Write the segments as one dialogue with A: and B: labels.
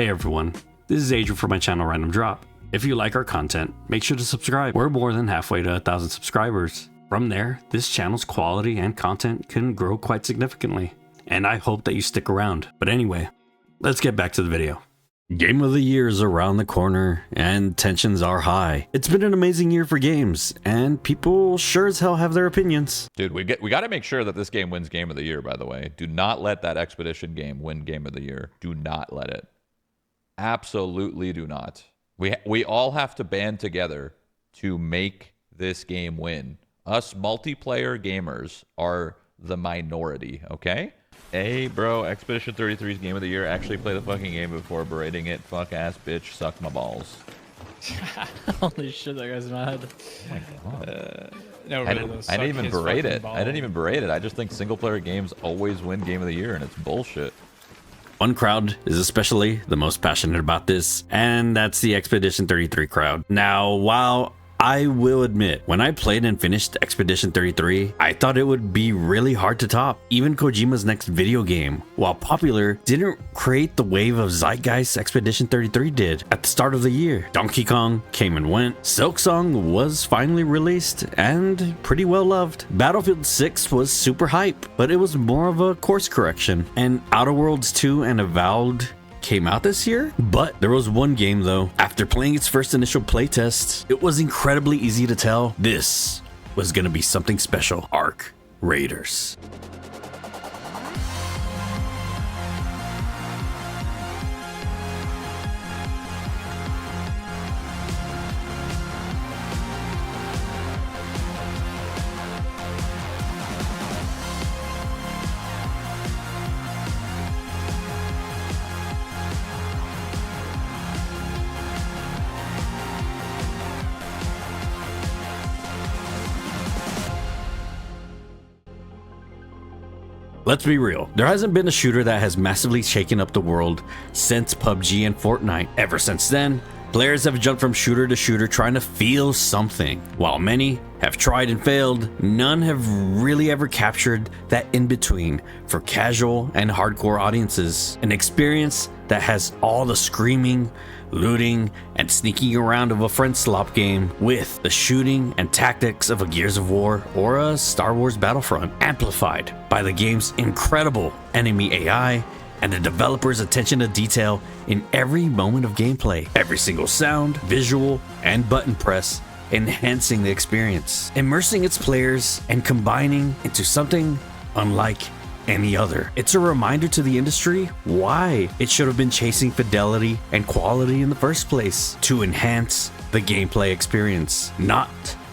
A: Hey everyone, this is Adrian from my channel Random Drop. If you like our content, make sure to subscribe. We're more than halfway to 1,000 subscribers. From there, this channel's quality and content can grow quite significantly, and I hope that you stick around. But anyway, let's get back to the video. Game of the Year is around the corner, and tensions are high. It's been an amazing year for games, and people sure as hell have their opinions.
B: Dude, we got to make sure that this game wins Game of the Year, by the way. Do not let that Expedition game win Game of the Year. Do not let it. Absolutely do not. We all have to band together to make this game win. Us multiplayer gamers are the minority, okay? Hey, bro, Expedition 33's Game of the Year. Actually play the fucking game before berating it. Fuck ass bitch, suck my balls.
C: Holy shit, that guy's mad.
B: Oh my God.
C: No,
B: I didn't even berate it. I didn't even berate it. I just think single player games always win Game of the Year, and it's bullshit.
A: One crowd is especially the most passionate about this, and that's the Expedition 33 crowd. Now, while I will admit, when I played and finished Expedition 33, I thought it would be really hard to top. Even Kojima's next video game, while popular, didn't create the wave of zeitgeist Expedition 33 did at the start of the year. Donkey Kong came and went, Silksong was finally released and pretty well loved. Battlefield 6 was super hype, but it was more of a course correction. And Outer Worlds 2 and Avowed came out this year, but there was one game though. After playing its first initial playtest, it was incredibly easy to tell this was gonna be something special. Arc Raiders. Let's be real, there hasn't been a shooter that has massively shaken up the world since PUBG and Fortnite. Ever since then, players have jumped from shooter to shooter trying to feel something. While many have tried and failed, none have really ever captured that in-between for casual and hardcore audiences. An experience that has all the screaming, looting, and sneaking around of a friend slop game with the shooting and tactics of a Gears of War or a Star Wars Battlefront, amplified by the game's incredible enemy AI and the developer's attention to detail in every moment of gameplay. Every single sound, visual, and button press enhancing the experience, immersing its players and combining into something unlike any other. It's a reminder to the industry why it should have been chasing fidelity and quality in the first place, to enhance the gameplay experience, not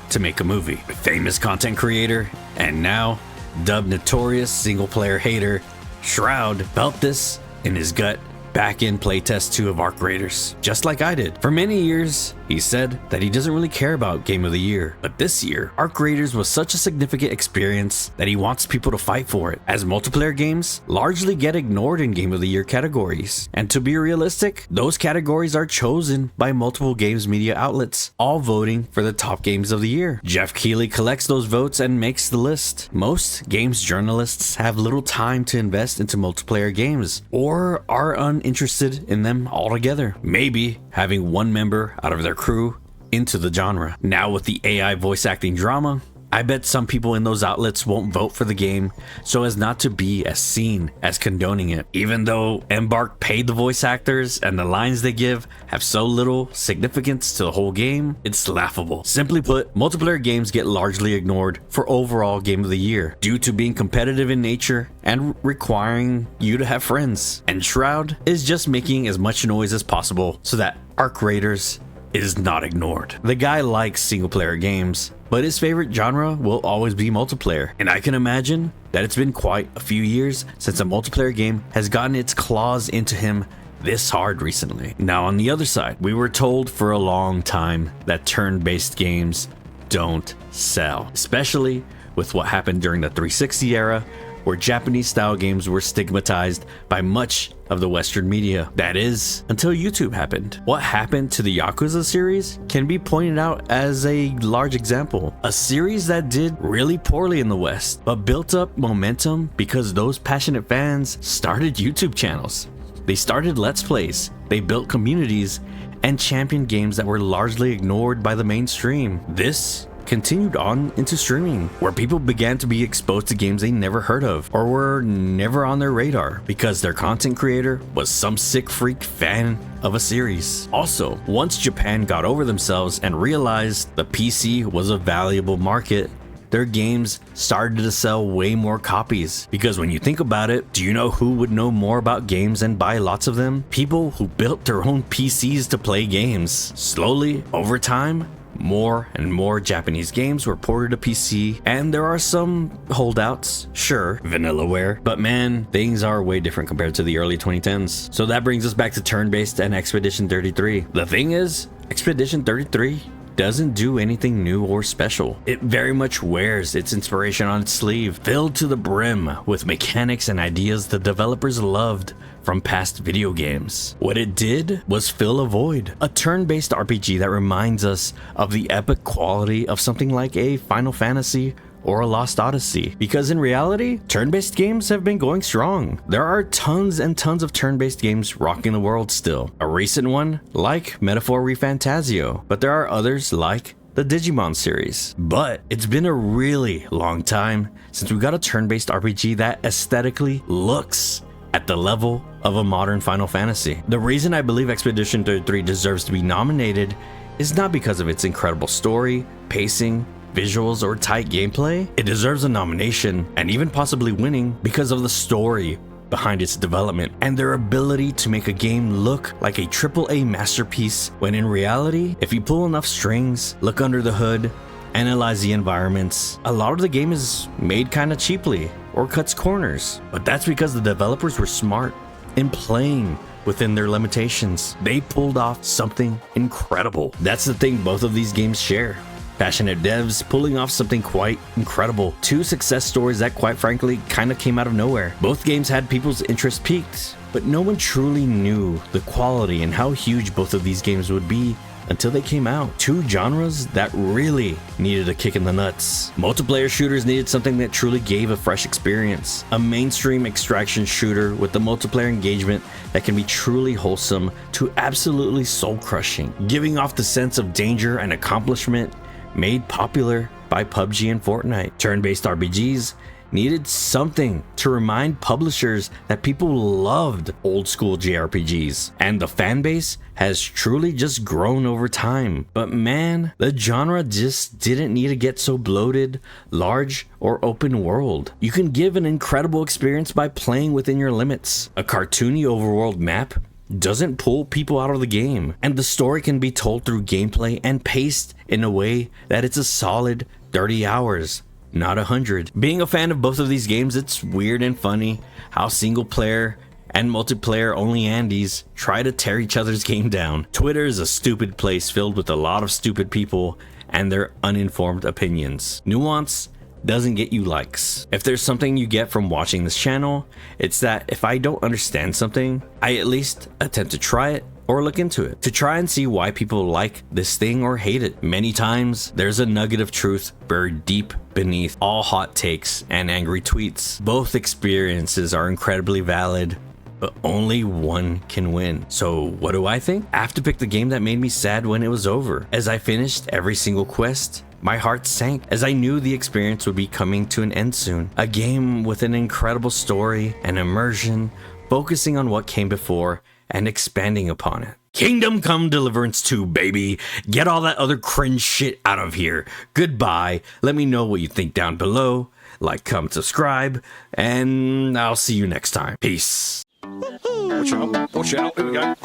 A: to make a movie. A famous content creator and now dubbed notorious single player hater, Shroud felt this in his gut back in playtest 2 of Arc Raiders, just like I did. For many years, he said that he doesn't really care about Game of the Year, but this year, Arc Raiders was such a significant experience that he wants people to fight for it, as multiplayer games largely get ignored in Game of the Year categories. And to be realistic, those categories are chosen by multiple games media outlets, all voting for the top games of the year. Jeff Keighley collects those votes and makes the list. Most games journalists have little time to invest into multiplayer games, or are uninterested in them altogether, maybe having one member out of their crew into the genre. Now with the AI voice acting drama, I bet some people in those outlets won't vote for the game so as not to be as seen as condoning it. Even though Embark paid the voice actors and the lines they give have so little significance to the whole game, it's laughable. Simply put, multiplayer games get largely ignored for overall Game of the Year due to being competitive in nature and requiring you to have friends. And Shroud is just making as much noise as possible so that Arc Raiders is not ignored. The guy likes single player games, but his favorite genre will always be multiplayer. And I can imagine that it's been quite a few years since a multiplayer game has gotten its claws into him this hard recently. Now on the other side, we were told for a long time that turn-based games don't sell, especially with what happened during the 360 era, where Japanese style games were stigmatized by much of the Western media. That is, until YouTube happened. What happened to the Yakuza series can be pointed out as a large example. A series that did really poorly in the West, but built up momentum because those passionate fans started YouTube channels. They started Let's Plays, they built communities, and championed games that were largely ignored by the mainstream. This continued on into streaming, where people began to be exposed to games they never heard of or were never on their radar because their content creator was some sick freak fan of a series. Also, once Japan got over themselves and realized the PC was a valuable market, their games started to sell way more copies. Because when you think about it, do you know who would know more about games and buy lots of them? People who built their own PCs to play games. Slowly, over time, more and more Japanese games were ported to PC, and there are some holdouts, sure, Vanillaware, but man, things are way different compared to the early 2010s. So that brings us back to Turn-Based and Expedition 33. The thing is, Expedition 33 doesn't do anything new or special. It very much wears its inspiration on its sleeve, filled to the brim with mechanics and ideas the developers loved from past video games. What it did was fill a void, a turn-based RPG that reminds us of the epic quality of something like a Final Fantasy or a Lost Odyssey. Because in reality, turn-based games have been going strong. There are tons and tons of turn-based games rocking the world still. A recent one, like Metaphor ReFantazio, but there are others like the Digimon series. But it's been a really long time since we got a turn-based RPG that aesthetically looks at the level of a modern Final Fantasy. The reason I believe Expedition 33 deserves to be nominated is not because of its incredible story, pacing, visuals, or tight gameplay. It deserves a nomination and even possibly winning because of the story behind its development and their ability to make a game look like a AAA masterpiece when in reality, if you pull enough strings, look under the hood, analyze the environments, a lot of the game is made kinda cheaply or cuts corners. But that's because the developers were smart in playing within their limitations. They pulled off something incredible. That's the thing both of these games share. Passionate devs pulling off something quite incredible. Two success stories that quite frankly kind of came out of nowhere. Both games had people's interest peaked, but no one truly knew the quality and how huge both of these games would be until they came out. Two genres that really needed a kick in the nuts. Multiplayer shooters needed something that truly gave a fresh experience. A mainstream extraction shooter with the multiplayer engagement that can be truly wholesome to absolutely soul-crushing, giving off the sense of danger and accomplishment made popular by PUBG and Fortnite. Turn-based RPGs needed something to remind publishers that people loved old school JRPGs, and the fan base has truly just grown over time. But man, the genre just didn't need to get so bloated, large, or open world. You can give an incredible experience by playing within your limits. A cartoony overworld map doesn't pull people out of the game, and the story can be told through gameplay and paced in a way that it's a solid 30 hours, not 100. Being a fan of both of these games, it's weird and funny how single player and multiplayer only Andes try to tear each other's game down. Twitter is a stupid place filled with a lot of stupid people and their uninformed opinions. Nuance doesn't get you likes. If there's something you get from watching this channel, it's that if I don't understand something, I at least attempt to try it or look into it to try and see why people like this thing or hate it. Many times, there's a nugget of truth buried deep beneath all hot takes and angry tweets. Both experiences are incredibly valid, but only one can win. So what do I think? I have to pick the game that made me sad when it was over. As I finished every single quest, my heart sank as I knew the experience would be coming to an end soon. A game with an incredible story and immersion, focusing on what came before and expanding upon it. Kingdom Come Deliverance 2, baby. Get all that other cringe shit out of here. Goodbye. Let me know what you think down below. Like, comment, subscribe, and I'll see you next time. Peace.
D: Watch out, here we go.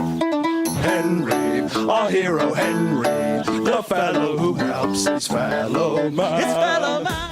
D: Henry, our hero Henry, the fellow who helps his fellow man. His fellow man.